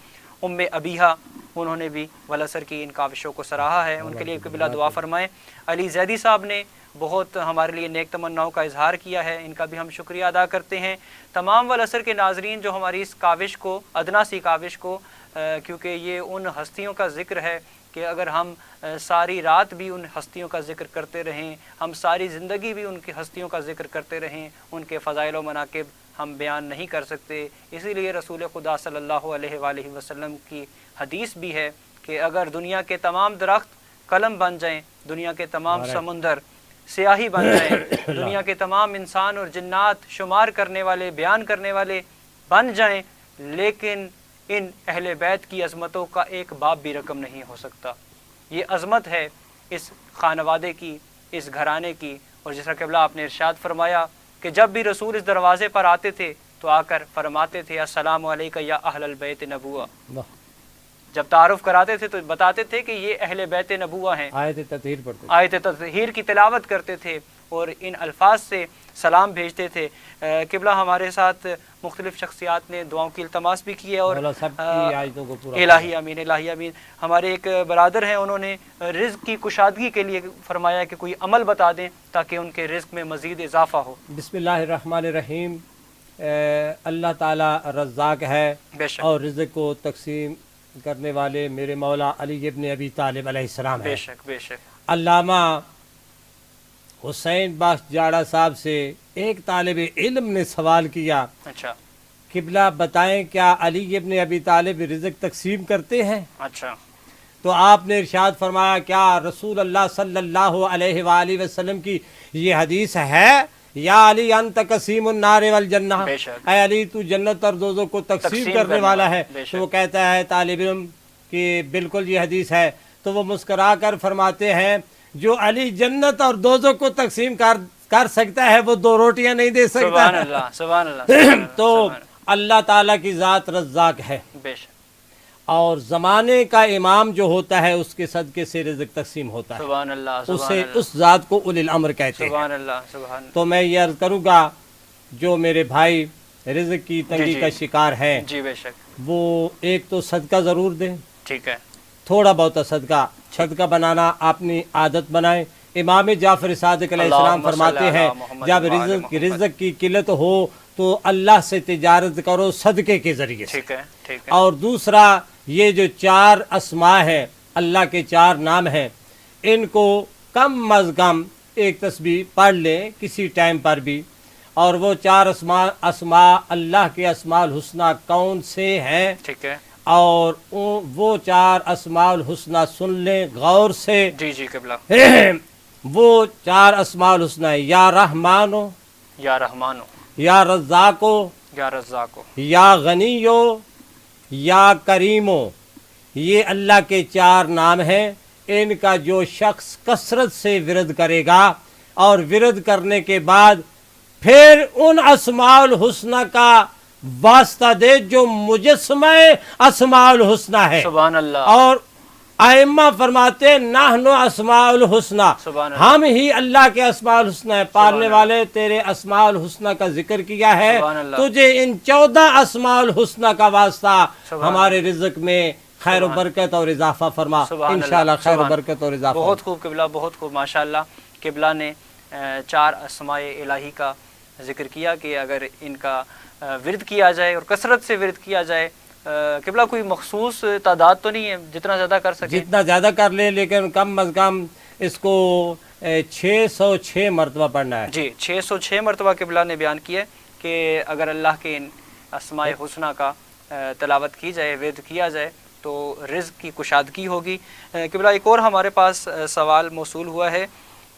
S1: ام ابیہا، انہوں نے بھی والاسر کی ان کاوشوں کو سراہا ہے، ان کے لیے قبلہ دعا فرمائیں. علی زیدی صاحب نے بہت ہمارے لیے نیک تمناؤں کا اظہار کیا ہے، ان کا بھی ہم شکریہ ادا کرتے ہیں. تمام والاسر کے ناظرین جو ہماری اس کاوش کو، ادنا سی کاوش کو، کیونکہ یہ ان ہستیوں کا ذکر ہے کہ اگر ہم ساری رات بھی ان ہستیوں کا ذکر کرتے رہیں، ہم ساری زندگی بھی ان کی ہستیوں کا ذکر کرتے رہیں، ان کے فضائل و مناقب ہم بیان نہیں کر سکتے. اسی لیے رسول خدا صلی اللہ علیہ وآلہ وسلم کی حدیث بھی ہے کہ اگر دنیا کے تمام درخت قلم بن جائیں، دنیا کے تمام سمندر سیاہی بن جائیں، دنیا کے تمام انسان اور جنات شمار کرنے والے، بیان کرنے والے بن جائیں، لیکن ان اہل بیت کی عظمتوں کا ایک باب بھی رقم نہیں ہو سکتا. یہ عظمت ہے اس خانوادے کی، اس گھرانے کی. اور جس طرح قبلہ آپ نے ارشاد فرمایا کہ جب بھی رسول اس دروازے پر آتے تھے تو آ کر فرماتے تھے السلام علیکم یا اہل البیت نبوہ. جب تعارف کراتے تھے تو بتاتے تھے کہ یہ اہل بیت نبوہ ہیں. آیت تطہیر پڑھتے تھے، آیت تطہیر کی تلاوت کرتے تھے اور ان الفاظ سے سلام بھیجتے تھے. قبلہ ہمارے ساتھ مختلف شخصیات نے دعاؤں کی التماس بھی کی ہے اور الہی امین الہی امین. ہمارے ایک برادر ہیں، انہوں نے رزق کی کشادگی کے لیے فرمایا کہ کوئی عمل بتا دیں تاکہ ان کے رزق میں مزید اضافہ ہو.
S2: بسم اللہ الرحمن الرحیم. اللہ تعالی رزاق ہے اور رزق کو تقسیم کرنے والے میرے مولا علی ابن ابی طالب علیہ السلام ہے.
S1: بے شک بے شک.
S2: علامہ حسین بخش جاڑا صاحب سے ایک طالب علم نے سوال کیا،
S1: اچھا
S2: قبلہ بتائیں کیا علی ابن ابی طالب رزق تقسیم کرتے ہیں؟
S1: اچھا.
S2: تو آپ نے ارشاد فرمایا کیا رسول اللہ صلی اللہ علیہ وآلہ وسلم کی یہ حدیث ہے یا علی انت قسیم النار والجنہ، اے علی تو جنت اور دوزخ کو تقسیم کرنے والا ہے؟ تو وہ کہتا ہے طالب علم کہ بالکل یہ حدیث ہے. تو وہ مسکرا کر فرماتے ہیں جو علی جنت اور دوزخ کو تقسیم کر سکتا ہے وہ دو روٹیاں نہیں دے سکتا.
S1: سبحان اللہ سبحان اللہ.
S2: تو اللہ تعالیٰ کی ذات رزاق ہے
S1: بے شک،
S2: اور زمانے کا امام جو ہوتا ہے اس کے صدقے سے رزق تقسیم ہوتا ہے.
S1: سبحان اللہ.
S2: اسے اس ذات کو اولی الامر کہتے ہیں.
S1: سبحان اللہ سبحان.
S2: تو میں یہ عرض کروں گا جو میرے بھائی رزق کی تنگی کا شکار ہیں
S1: جی بے شک،
S2: وہ ایک تو صدقہ ضرور دیں،
S1: ٹھیک ہے،
S2: تھوڑا بہت صدقہ بنانا اپنی عادت بنائیں۔ امام جعفر صادق علیہ السلام
S1: اللہم
S2: فرماتے
S1: صلی
S2: ہیں
S1: علی محمد
S2: جب
S1: وعلی محمد۔
S2: رزق کی قلت ہو تو اللہ سے تجارت کرو صدقے کے ذریعے سے۔
S1: ٹھیک ہے، ٹھیک ہے،
S2: اور دوسرا یہ جو 4 اسماء ہیں، اللہ کے 4 نام ہیں، ان کو کم از کم ایک تسبیح پڑھ لیں کسی ٹائم پر بھی۔ اور وہ 4 اسماء اللہ کے اسماء الحسنہ کون سے ہیں،
S1: ٹھیک ہے،
S2: اور وہ 4 اسماء الحسنہ سن لیں غور سے۔
S1: جی جی قبلہ،
S2: وہ 4 اسماء الحسنہ ہیں، یا رحمانو،
S1: یا رحمانو،
S2: یا رزاقو،
S1: یا رزاقو،
S2: یا غنیو، یا کریمو۔ یہ اللہ کے 4 نام ہیں۔ ان کا جو شخص کثرت سے ورد کرے گا اور ورد کرنے کے بعد پھر ان اسماء الحسنہ کا واسطہ دے جو مجسمہ اسماء الحسنہ ہے،
S1: سبحان اللہ،
S2: اور ائمہ فرماتے ہیں نحن اسماء الحسنہ،
S1: سبحان اللہ،
S2: ہم ہی اللہ کے اسماء الحسنہ ہیں۔ پالنے
S1: اللہ،
S2: والے تیرے اسماء الحسنہ کا ذکر کیا ہے،
S1: سبحان اللہ،
S2: تجھے ان 14 اسماء الحسنہ کا واسطہ
S1: سبحان
S2: ہمارے رزق میں خیر و
S1: سبحان،
S2: برکت اور اضافہ فرما،
S1: سبحان اللہ،
S2: انشاءاللہ خیر و
S1: سبحان،
S2: برکت اور اضافہ۔
S1: بہت خوب قبلہ، بہت خوب، ماشاءاللہ قبلہ نے 4 اسماء الہی کا ذکر کیا کہ اگر ان کا ورد کیا جائے اور کثرت سے ورد کیا جائے، قبلہ کوئی مخصوص تعداد تو نہیں ہے جتنا زیادہ کر سکے؟
S2: جتنا زیادہ کر لے، لیکن کم از کم اس کو 606 مرتبہ پڑھنا ہے۔
S1: جی 606 مرتبہ قبلہ نے بیان کیا ہے کہ اگر اللہ کے ان اسماء حسنہ کا تلاوت کی جائے، ورد کیا جائے تو رزق کی کشادگی ہوگی۔ قبلہ ایک اور ہمارے پاس سوال موصول ہوا ہے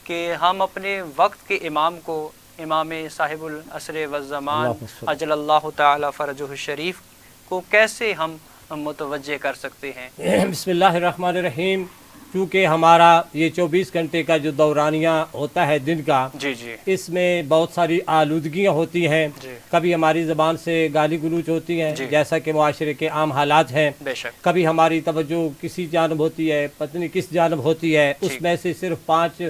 S1: کہ ہم اپنے وقت کے امام کو، امام صاحب العصر والزمان اجل اللہ تعالی فرجہ الشریف کو کیسے ہم متوجہ کر سکتے ہیں؟
S2: بسم اللہ الرحمن الرحیم۔ چونکہ ہمارا یہ 24 گھنٹے کا جو دورانیہ ہوتا ہے دن کا،
S1: جی جی
S2: اس میں بہت ساری آلودگیاں ہوتی ہیں،
S1: جی،
S2: کبھی ہماری زبان سے گالی گلوچ ہوتی ہیں
S1: جی،
S2: جیسا کہ معاشرے کے عام حالات ہیں،
S1: بے شک،
S2: کبھی ہماری توجہ کسی جانب ہوتی ہے، پتہ نہیں کس جانب ہوتی ہے، اس میں سے صرف 5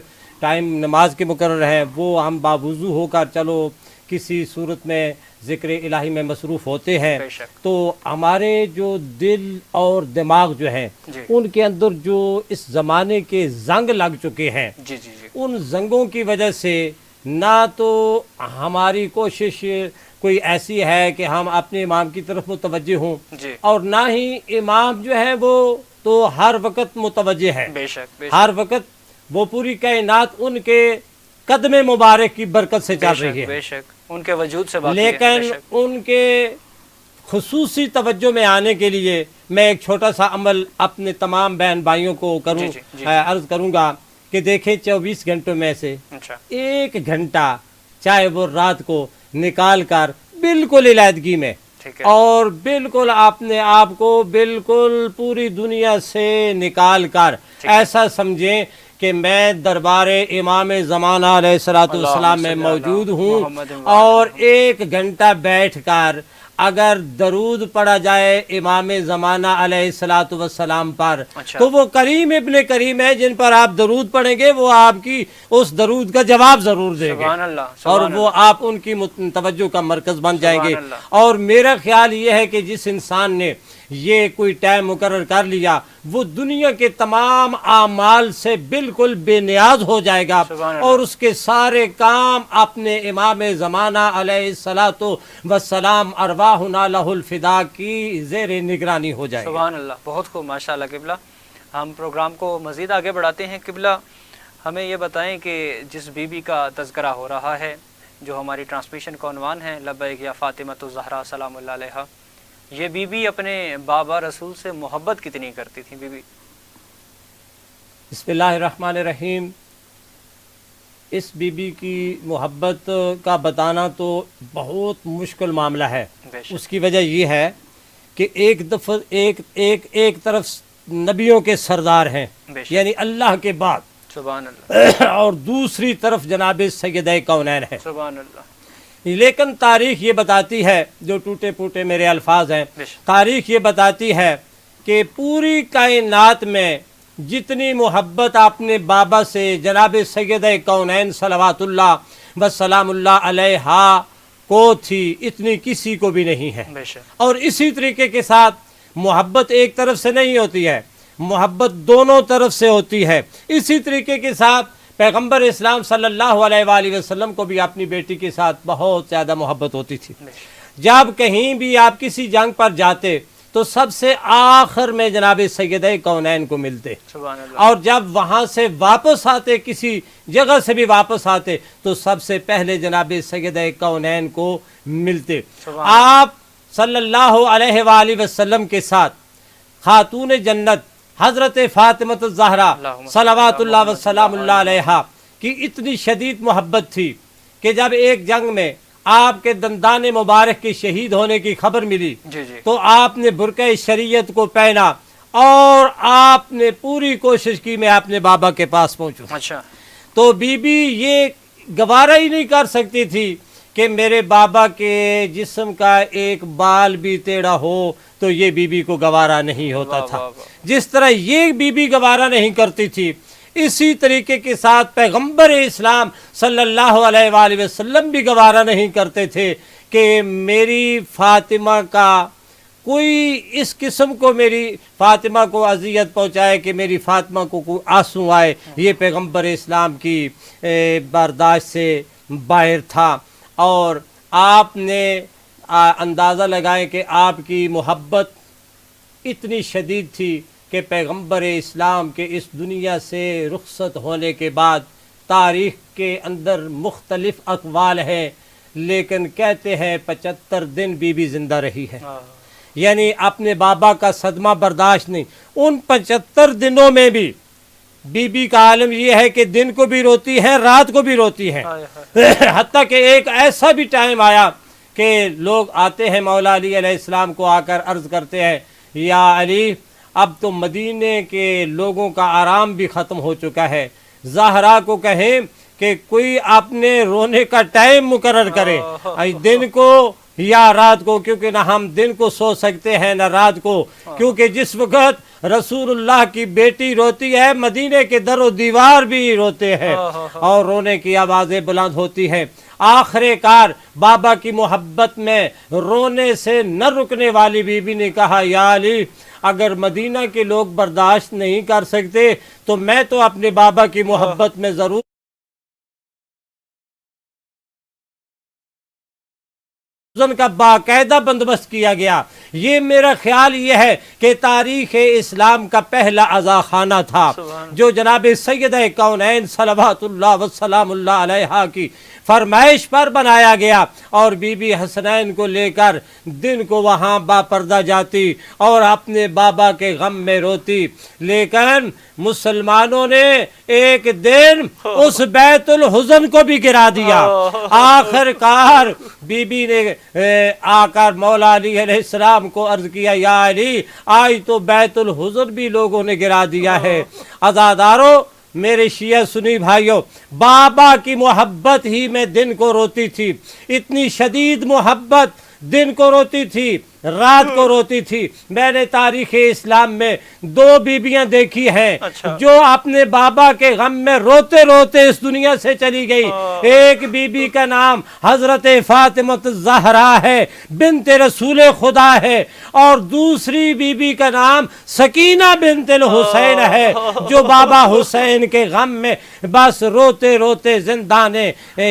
S2: ٹائم نماز کے مقرر ہیں، وہ ہم باوضو ہو کر چلو کسی صورت میں ذکر الہی میں مصروف ہوتے ہیں،
S1: بے شک،
S2: تو ہمارے جو دل اور دماغ جو ہیں
S1: جی
S2: ان کے اندر جو اس زمانے کے زنگ لگ چکے ہیں،
S1: جی جی جی،
S2: ان زنگوں کی وجہ سے نہ تو ہماری کوشش کوئی ایسی ہے کہ ہم اپنے امام کی طرف متوجہ ہوں،
S1: جی،
S2: اور نہ ہی امام جو ہے وہ تو ہر وقت متوجہ ہے،
S1: بے شک، بے
S2: ہر وقت وہ پوری کائنات ان کے قدم مبارک کی برکت سے چل رہی ہے،
S1: بے شک، ان کے وجود سے باقی ہے،
S2: لیکن
S1: بے شک،
S2: ان کے خصوصی توجہ میں آنے کے لیے میں ایک چھوٹا سا عمل اپنے تمام بہن بھائیوں کو کروں،
S1: جی، جی، جی،
S2: عرض کروں گا کہ دیکھیں 24 گھنٹوں میں سے
S1: اچھا،
S2: 1 گھنٹہ چاہے وہ رات کو نکال کر بالکل علیحدگی میں،
S1: ٹھیک ہے،
S2: اور بالکل اپنے آپ کو بالکل پوری دنیا سے نکال کر ایسا سمجھیں کہ میں دربار امام زمانہ علیہ السلام میں موجود ہوں، اور 1 گھنٹہ بیٹھ کر اگر درود پڑھا جائے امام زمانہ علیہ السلام پر،
S1: اچھا،
S2: تو وہ کریم ابن کریم ہے جن پر آپ درود پڑھیں گے، وہ آپ کی اس درود کا جواب ضرور دیں گے،
S1: سبحان اللہ،
S2: اور
S1: سبحان
S2: وہ آپ ان کی توجہ کا مرکز بن جائیں گے۔
S1: سبحان اللہ۔
S2: اور میرا خیال یہ ہے کہ جس انسان نے یہ کوئی ٹائم مقرر کر لیا، وہ دنیا کے تمام اعمال سے بالکل بے نیاز ہو جائے گا،
S1: سبحان اللہ۔
S2: اور اس کے سارے کام اپنے امام زمانہ علیہ السلام ارواحنا لہ الفدا کی زیر نگرانی ہو جائے گا۔
S1: سبحان اللہ، بہت خوب، ماشاءاللہ قبلہ۔ ہم پروگرام کو مزید آگے بڑھاتے ہیں۔ قبلہ ہمیں یہ بتائیں کہ جس بی بی کا تذکرہ ہو رہا ہے، جو ہماری ٹرانسمیشن کا عنوان ہے لبیک یا فاطمۃ الزہرا سلام اللہ علیہا، یہ بی بی اپنے بابا رسول سے محبت کتنی کرتی تھی بی بی؟
S2: بسم اللہ الرحمن الرحیم۔ اس بی بی کی محبت کا بتانا تو بہت مشکل معاملہ ہے۔
S1: بے شک،
S2: اس کی وجہ یہ ہے کہ ایک دفعہ ایک طرف نبیوں کے سردار ہیں،
S1: بے شک،
S2: یعنی اللہ کے بعد،
S1: سبحان اللہ،
S2: اور دوسری طرف جناب سیدہ کونین ہے،
S1: سبحان اللہ،
S2: لیکن تاریخ یہ بتاتی ہے، جو ٹوٹے پھوٹے میرے الفاظ ہیں،
S1: بے شک،
S2: تاریخ یہ بتاتی ہے کہ پوری کائنات میں جتنی محبت اپنے بابا سے جناب سیدہ کونین صلوات اللہ وسلام اللہ علیہا کو تھی اتنی کسی کو بھی نہیں ہے.
S1: بے شک.
S2: اور اسی طریقے کے ساتھ محبت ایک طرف سے نہیں ہوتی ہے، محبت دونوں طرف سے ہوتی ہے. اسی طریقے کے ساتھ پیغمبر اسلام صلی اللہ علیہ وآلہ وسلم کو بھی اپنی بیٹی کے ساتھ بہت زیادہ محبت ہوتی تھی. جب کہیں بھی آپ کسی جنگ پر جاتے تو سب سے آخر میں جناب سیدہ کونین کو ملتے،
S1: سبحان اللہ.
S2: اور جب وہاں سے واپس آتے، کسی جگہ سے بھی واپس آتے تو سب سے پہلے جناب سیدہ کونین کو ملتے. آپ صلی اللہ علیہ وآلہ وسلم کے ساتھ خاتون جنت حضرت فاطمہ الزہرا صلوات اللہ وسلام اللہ علیہا کی اتنی شدید محبت تھی کہ جب ایک جنگ میں آپ کے دندان مبارک کے شہید ہونے کی خبر ملی تو آپ نے برقع شریعت کو پہنا اور آپ نے پوری کوشش کی میں اپنے بابا کے پاس پہنچوں.
S1: اچھا.
S2: تو بی بی یہ گوارا ہی نہیں کر سکتی تھی کہ میرے بابا کے جسم کا ایک بال بھی ٹیڑھا ہو، تو یہ بی بی کو گوارا نہیں ہوتا تھا. جس طرح یہ بی بی گوارا نہیں کرتی تھی، اسی طریقے کے ساتھ پیغمبر اسلام صلی اللہ علیہ وآلہ وسلم بھی گوارا نہیں کرتے تھے کہ میری فاطمہ کا کوئی اس قسم کو میری فاطمہ کو اذیت پہنچائے کہ میری فاطمہ کو کوئی آنسو آئے. یہ پیغمبر اسلام کی برداشت سے باہر تھا. اور آپ نے اندازہ لگائیں کہ آپ کی محبت اتنی شدید تھی کہ پیغمبر اسلام کے اس دنیا سے رخصت ہونے کے بعد تاریخ کے اندر مختلف اقوال ہیں، لیکن کہتے ہیں 75 دن بی بی زندہ رہی ہے. یعنی اپنے بابا کا صدمہ برداشت نہیں. ان 75 دنوں میں بھی بی بی کا عالم یہ ہے کہ دن کو بھی روتی ہے، رات کو بھی روتی ہے. حتیٰ کہ ایک ایسا بھی ٹائم آیا کہ لوگ آتے ہیں مولا علی علیہ السلام کو آ کر عرض کرتے ہیں، یا علی اب تو مدینے کے لوگوں کا آرام بھی ختم ہو چکا ہے، زہرا کو کہیں کہ کوئی اپنے رونے کا ٹائم مقرر کرے، دن کو یا رات کو، کیونکہ نہ ہم دن کو سو سکتے ہیں نہ رات کو. کیونکہ جس وقت رسول اللہ کی بیٹی روتی ہے مدینے کے در و دیوار بھی روتے ہیں اور رونے کی آوازیں بلند ہوتی ہیں. آخر کار بابا کی محبت میں رونے سے نہ رکنے والی بی بی نے کہا، یا علی اگر مدینہ کے لوگ برداشت نہیں کر سکتے تو میں تو اپنے بابا کی محبت میں ضرور کا باقاعدہ بندوبست کیا گیا. یہ میرا خیال یہ ہے کہ تاریخ اسلام کا پہلا عزا خانہ تھا جو جناب سیدہ کونین صلوات اللہ وسلام اللہ علیہا کی فرمائش پر بنایا گیا. اور بی بی حسنین کو لے کر دن کو وہاں با پردہ جاتی اور اپنے بابا کے غم میں روتی. لیکن مسلمانوں نے ایک دن اس بیت الحزن کو بھی گرا دیا. آخر کار بی بی نے آ کر مولا علی علیہ السلام کو عرض کیا، یا علی آج تو بیت الحزن بھی لوگوں نے گرا دیا ہے. عزادارو میرے شیعہ سنی بھائیوں، بابا کی محبت ہی میں دن کو روتی تھی. اتنی شدید محبت دن کو روتی تھی، رات کو روتی تھی. میں نے تاریخ اسلام میں 2 بیبیاں دیکھی ہیں جو اپنے بابا کے غم میں روتے روتے اس دنیا سے چلی گئی. ایک بی بی کا نام حضرت فاطمہ الزہرا ہے، بنت رسول خدا ہے، اور دوسری بی بی کا نام سکینہ بنت الحسین ہے جو بابا حسین کے غم میں بس روتے روتے زندان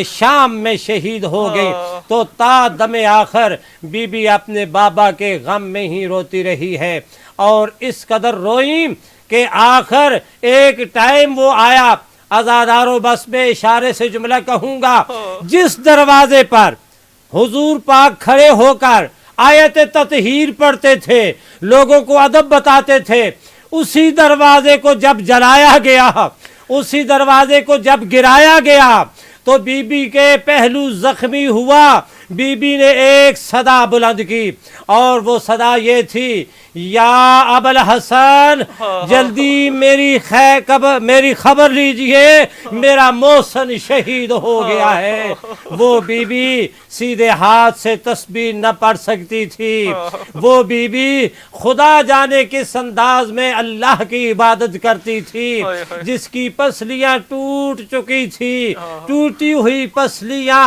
S2: شام میں شہید ہو گئی. تو تا دم آخر بی بی اپنے بابا کے غم میں ہی روتی رہی ہے، اور اس قدر روئی کہ آخر ایک ٹائم وہ آیا. عزادارو بس میں اشارے سے جملہ کہوں گا، جس دروازے پر حضور پاک کھڑے ہو کر آیت تطہیر پڑھتے تھے، لوگوں کو ادب بتاتے تھے، اسی دروازے کو جب جلایا گیا، اسی دروازے کو جب گرایا گیا تو بی بی کے پہلو زخمی ہوا. بی بی نے ایک صدا بلند کی اور وہ صدا یہ تھی، یا ابوالحسن جلدی میری خبر لیجئے، میرا محسن شہید ہو گیا ہے. وہ بی بی سیدھے ہاتھ سے تسبیح نہ پڑھ سکتی تھی. وہ بی بی خدا جانے کس انداز میں اللہ کی عبادت کرتی تھی، جس کی پسلیاں ٹوٹ چکی تھی. ٹوٹی ہوئی پسلیاں